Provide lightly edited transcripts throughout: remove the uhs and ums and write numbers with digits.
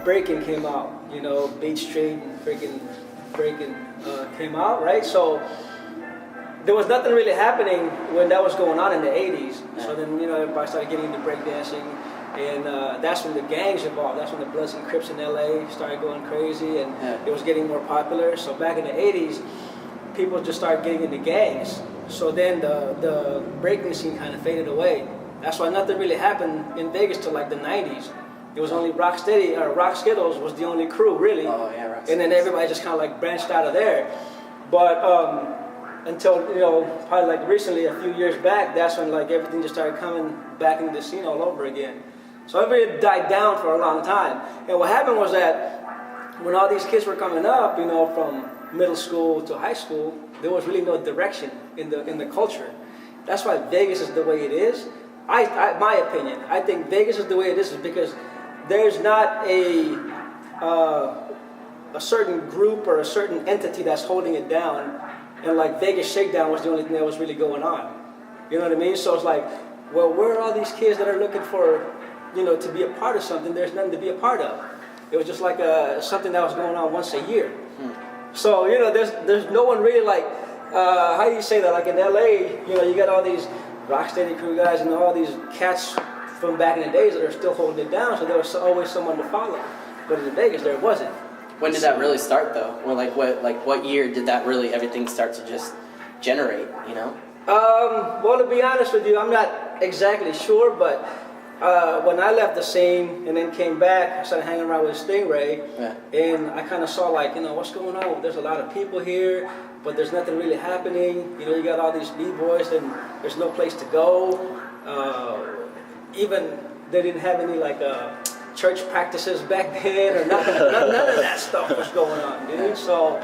breaking came out. You know, Beach Street and freaking breaking came out, right? So there was nothing really happening when that was going on in the 80s. So then, you know, everybody started getting into breakdancing. And that's when the gangs evolved. That's when the Bloods and Crips in LA started going crazy, and it was getting more popular. So back in the 80s, people just started getting into gangs. So then the breaking scene kind of faded away. That's why nothing really happened in Vegas till like the 90s. It was only Rocksteady, or Rock Skittles was the only crew really. Oh yeah, Rock And then everybody just kind of like branched out of there. But until, you know, probably like recently, a few years back, that's when like everything just started coming back into the scene all over again. So everybody died down for a long time. And what happened was that when all these kids were coming up, you know, from middle school to high school, there was really no direction in the culture. That's why Vegas is the way it is. My opinion, I think Vegas is the way it is because there's not a certain group or a certain entity that's holding it down. And like Vegas Shakedown was the only thing that was really going on. You know what I mean? So it's like, well, where are all these kids that are looking for, you know, to be a part of something? There's nothing to be a part of. It was just like something that was going on once a year. So, you know, there's no one really like, how do you say that? Like in LA, you know, you got all these Rocksteady crew guys and all these cats from back in the days that are still holding it down, so there was always someone to follow. But in Vegas, there wasn't. When did that really start though? Or what year did that really, everything start to just generate, you know? Well, to be honest with you, I'm not exactly sure, but when I left the scene and then came back, I started hanging around with Stingray, and I kind of saw like, you know, what's going on? There's a lot of people here, but there's nothing really happening. You know, you got all these B-boys, and there's no place to go. Even they didn't have any like church practices back then, or none of that stuff was going on, dude. So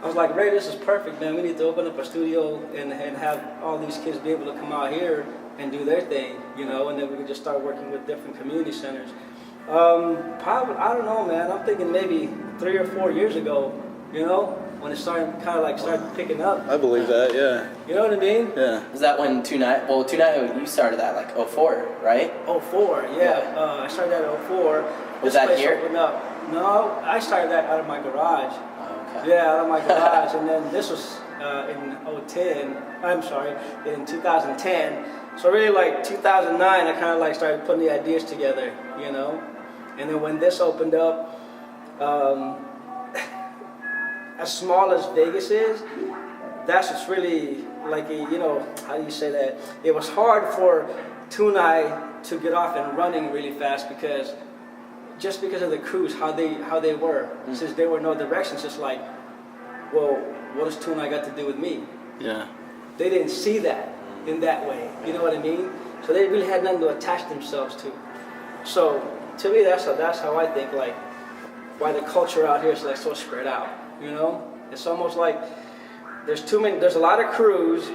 I was like, Ray, this is perfect, man. We need to open up a studio and have all these kids be able to come out here and do their thing, you know, and then we could just start working with different community centers. Probably, I don't know, man. I'm thinking maybe 3 or 4 years ago, you know, when it started picking up. I believe that, yeah. You know what I mean? Yeah. Was that when Tunay, you started that like 04, right? 04, yeah. I started that in 04. Was that here? No, I started that out of my garage. Oh, okay. Yeah, out of my garage, and then this was in 2010. So really like 2009, I kind of like started putting the ideas together, you know? And then when this opened up, as small as Vegas is, that's what's really like, you know, how do you say that? It was hard for Tunay to get off and running really fast because of the crews, how they were. Since there were no directions, it's like, well, what does Tunay got to do with me? Yeah. They didn't see that in that way. You know what I mean? So they really had nothing to attach themselves to. So to me, that's how I think, like, why the culture out here is like so spread out. You know, it's almost like there's a lot of crews,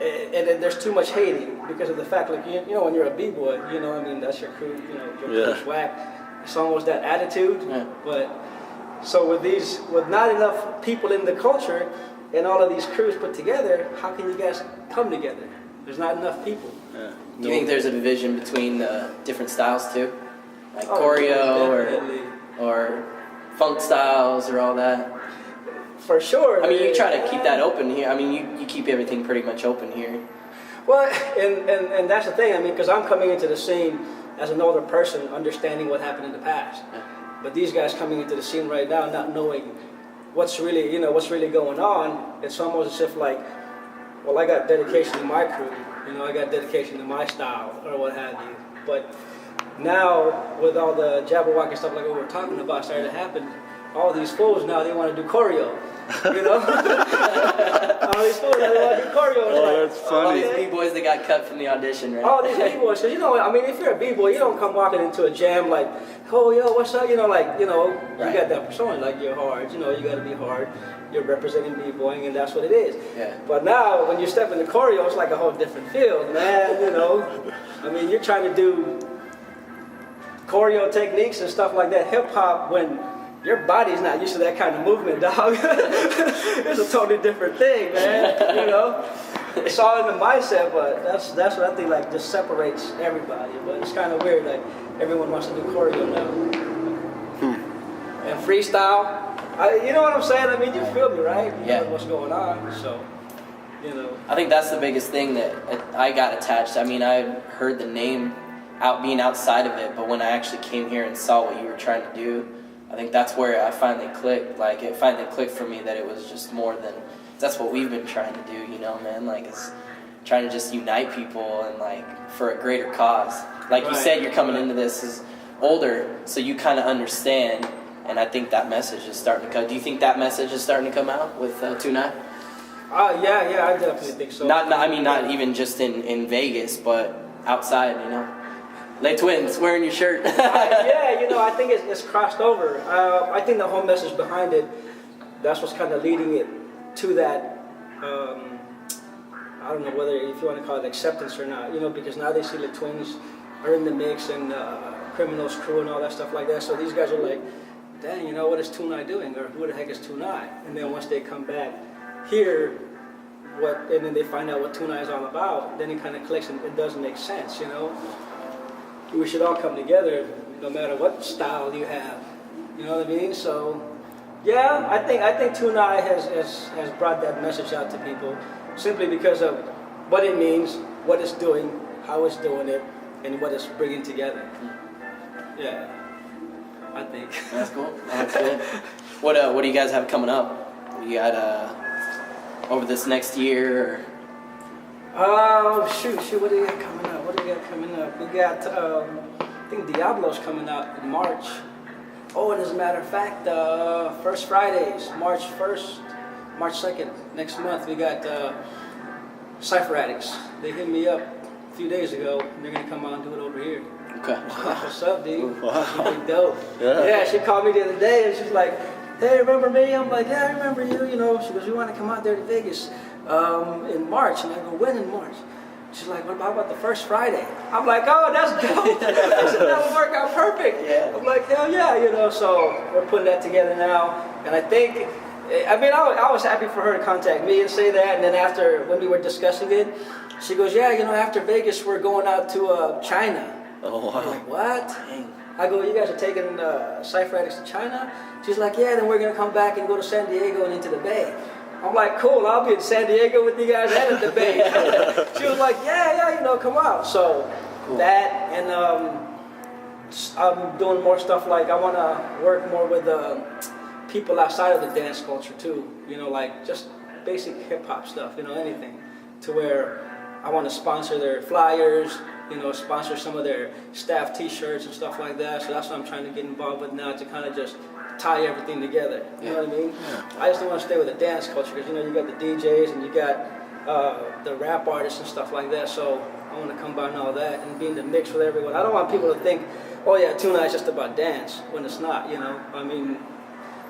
and then there's too much hating because of the fact, like, you know, when you're a b-boy, you know, I mean, that's your crew, you know, your crew's whack. It's almost that attitude. Yeah. But so with not enough people in the culture and all of these crews put together, how can you guys come together? There's not enough people. Yeah. Do you think there's a division between different styles too, like choreo or funk styles or all that? For sure. I mean, you try to keep that open here. I mean, you keep everything pretty much open here. Well, and that's the thing. I mean, because I'm coming into the scene as an older person, understanding what happened in the past. Yeah. But these guys coming into the scene right now, not knowing what's really going on, it's almost as if like, well, I got dedication to my crew. You know, I got dedication to my style or what have you. But now, with all the Jabberwocky stuff like what we're talking about starting to happen, all these fools now, they want to do choreo. You know? All these fools now, they want to do choreo. Oh, that's funny. All these b-boys that got cut from the audition, right? All these b-boys, because, you know, I mean, if you're a b-boy, you don't come walking into a jam like, oh, yo, what's up? You know, like, you know, you got that persona, like, you're hard. You know, you got to be hard. You're representing b-boying, and that's what it is. Yeah. But now, when you step into choreo, it's like a whole different field, man, you know. I mean, you're trying to do choreo techniques and stuff like that, hip-hop, when your body's not used to that kind of movement, dog. It's a totally different thing, man, you know. It's all in the mindset, but that's what I think, like, just separates everybody. But it's kind of weird, like, everyone wants to do choreo now. freestyle. You know what I'm saying? I mean, you feel me, right? You Yeah. know what's going on, so, you know. I think that's the biggest thing that I got attached. I mean, I heard the name being outside of it, but when I actually came here and saw what you were trying to do, I think that's where I finally clicked. Like, it finally clicked for me that it was just more than, that's what we've been trying to do, you know, man? Like, it's trying to just unite people and, like, for a greater cause. Like you said, you're coming into this as older, so you kind of understand, and I think that message is starting to come. Do you think that message is starting to come out with Tunay? Yeah, I definitely think so. Not even just in Vegas, but outside, you know. Les Twins wearing your shirt. Yeah, you know, I think it's crossed over. I think the whole message behind it, that's what's kind of leading it to that. I don't know whether if you want to call it acceptance or not, you know, because now they see the Twins are in the mix and Criminals Crew and all that stuff like that. So these guys are like, dang, you know, what is Tunay doing, or who the heck is Tunay? And then once they come back here, and then they find out what Tunay is all about, then it kind of clicks and it does make sense, you know. We should all come together, no matter what style you have. You know what I mean? So, yeah, I think Tunay has brought that message out to people simply because of what it means, what it's doing, how it's doing it, and what it's bringing together. Yeah, I think. That's cool. That's good. What do you guys have coming up? You got over this next year? Oh, shoot, what do we got coming up? We got, I think Diablo's coming out in March. Oh, and as a matter of fact, First Fridays, March 1st, March 2nd, next month, we got Cypher Addicts. They hit me up a few days ago, and they're going to come out and do it over here. Okay. What's up, dude? Wow. Pretty dope. Yeah, she called me the other day, and she's like, hey, remember me? I'm like, yeah, I remember you, you know. She goes, we want to come out there to Vegas in March. And I go, when in March? She's like, what about the first Friday? I'm like, oh, that's dope. I said, that would work out perfect. Yeah. I'm like, hell yeah, you know. So we're putting that together now. And I think, I mean, I was happy for her to contact me and say that. And then after, when we were discussing it, she goes, yeah, you know, after Vegas, we're going out to China. Oh, wow. I'm like, what? I go, you guys are taking Cypher Addicts to China? She's like, yeah, then we're going to come back and go to San Diego and into the Bay. I'm like, cool, I'll be in San Diego with you guys and at the Bay. She was like, yeah, you know, come out. So cool. That, and I'm doing more stuff like I want to work more with people outside of the dance culture too. You know, like just basic hip-hop stuff, you know, anything. To where I want to sponsor their flyers, you know, sponsor some of their staff t-shirts and stuff like that. So that's what I'm trying to get involved with now, to kind of just tie everything together. You know what I mean? Yeah. I just don't want to stay with the dance culture because, you know, you got the DJs and you got the rap artists and stuff like that. So I want to combine all that and be in the mix with everyone. I don't want people to think, oh yeah, Tunay is just about dance, when it's not, you know. I mean,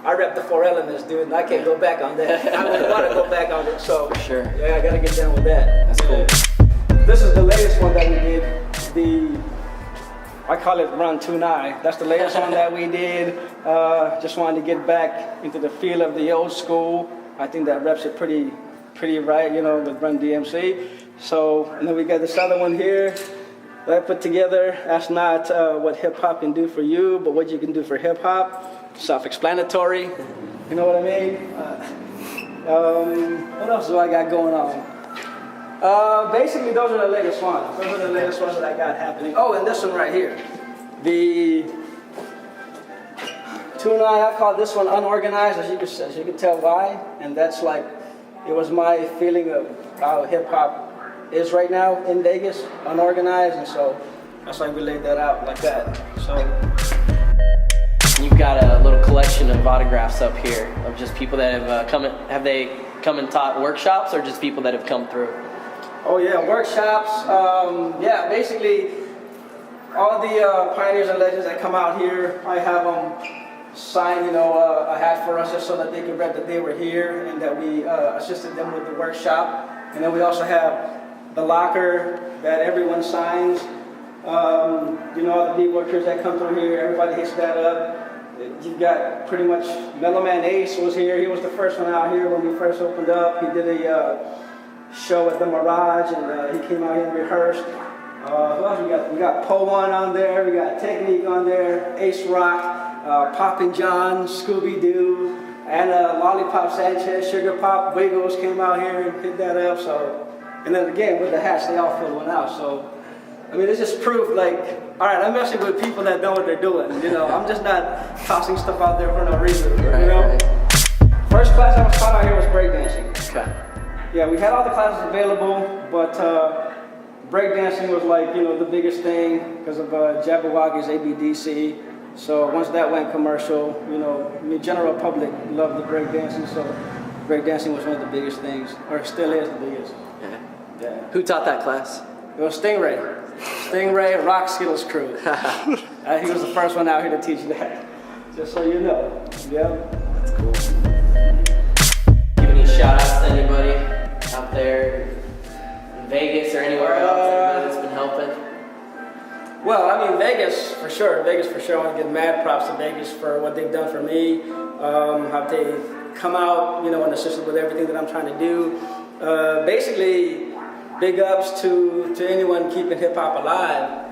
I rep the 4 elements, dude, and I can't go back on that. I wouldn't want to go back on it, so for sure. Yeah, I got to get down with that. That's cool. This is the latest one that we did. I call it Run Tunay. That's the latest one that we did. Just wanted to get back into the feel of the old school. I think that reps it pretty right, you know, with Run DMC. So, and then we got this other one here that I put together. That's not what hip hop can do for you, but what you can do for hip hop. Self-explanatory. You know what I mean? What else do I got going on? Basically, those are the latest ones. Those are the latest ones that I got happening. Oh, and this one right here. The Tunay, I call this one unorganized, as you can tell why. And that's like, it was my feeling of how hip-hop is right now in Vegas, unorganized. And so that's why we laid that out like that. So you've got a little collection of autographs up here of just people that have have they come and taught workshops, or just people that have come through? Oh yeah, workshops. Yeah, basically all the pioneers and legends that come out here, I have them sign, you know, a hat for us just so that they can rep that they were here and that we assisted them with the workshop. And then we also have the locker that everyone signs. You know, all the beat workers that come through here, everybody hits that up. You've got pretty much Mellow Man Ace was here. He was the first one out here when we first opened up. He did a show at the Mirage, and he came out here and rehearsed. Who else we got? We got Po One on there. We got Technique on there. Ace Rock. Poppin' John, Scooby-Doo, and Lollipop Sanchez, Sugar Pop, Wiggles came out here and hit that up. So, and then again with the hats, they all filled one out. So, I mean, it's just proof. Like, all right, I'm messing with people that know what they're doing. You know, I'm just not tossing stuff out there for no reason. Right, you know. right. First class I was taught out here was breakdancing. Okay. Yeah, we had all the classes available, but breakdancing was like, you know, the biggest thing because of Jabberwocky's ABDC. So once that went commercial, you know, the general public loved the breakdancing, so breakdancing was one of the biggest things, or still is the biggest. Yeah. Who taught that class? It was Stingray, Rock Skittles crew. He was the first one out here to teach that, just so you know. Yeah. That's cool. Give any shout outs to anybody out there in Vegas or anywhere else, anybody that's been helping? Well, I mean, Vegas for sure. I want to give mad props to Vegas for what they've done for me. How they come out, you know, and assisted with everything that I'm trying to do. Basically, big ups to anyone keeping hip hop alive.